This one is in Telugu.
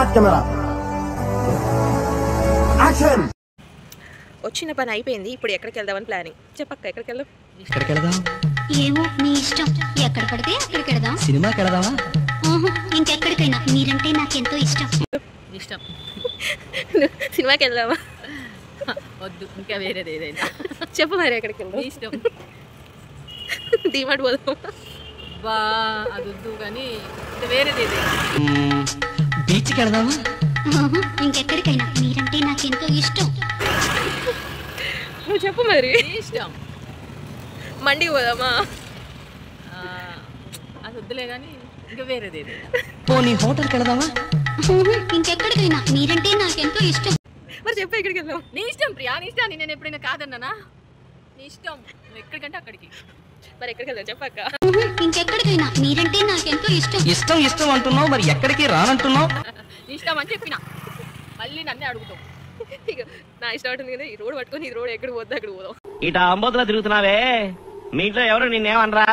Start camera action. వచ్చిన పని అయిపోయింది, ఇప్పుడు ఎక్కడికి వెళ్దామని ప్లానింగ్. చెప్పక్క ఎక్కడికి వెళ్దాం? ఎక్కడికి వెళ్దాం? ఏమో నీ ఇష్టం, ఎక్కడ పడితే అక్కడికి వెళ్దాం. సినిమాకి వెళ్దామా? ఇంకెక్కడికైనా, మీరంటే నాకెంతో ఇష్టం. ఇష్టం. సినిమాకి వెళ్దామా? వద్దు, ఇంకా వేరేది ఏదైనా చెప్పు మరి ఎక్కడికి వెళ్దాం? ఇష్టం. డీమార్ట్ పోదాం. బా అది వద్దు, కానీ ఇంకా వేరేది ఏదైనా. బీచ్కి వెళ్దామా? ఇంకెక్కడికైనా, మీరంటే నాకెంతో ఇష్టం. నువ్వు చెప్పు మరి. ఇష్టం. మండికి పోదామా? అది వద్దులే, కానీ ఇంకా వేరేది ఏదైనా. పోనీ హోటల్కి వెళ్దామా? ఇంకెక్కడికైనా, మీరంటే నాకెంతో ఇష్టం. మరి చెప్పు ఎక్కడికి వెళ్దాం? నీ ఇష్టం ప్రియా, నీ ఇష్టాన్ని నేను ఎప్పుడైనా కాదన్నానా? నీ ఇష్టం, నువ్వు ఎక్కడికంటే అక్కడికి. మరి ఎక్కడికి వెళ్దాం చెప్పక్క. ఇంకెక్కడికైనా, మీరంటే నాకెంతో ఇష్టం. ఇష్టం ఇష్టం అంటున్నావు, మరి ఎక్కడికి రానంటున్నావు? నీ ఇష్టం అని చెప్పిన, మళ్ళీ నన్నే అడుగుతావు. నా ఇష్టం ఉంటుంది కదా, ఈ రోడ్ పట్టుకొని ఈ రోడ్ ఎక్కడికి పోద్దా అక్కడ పోదాం. ఇట అంబోతులో తిరుగుతున్నావే, మీ ఇంట్లో ఎవరు నిన్నేమనరా?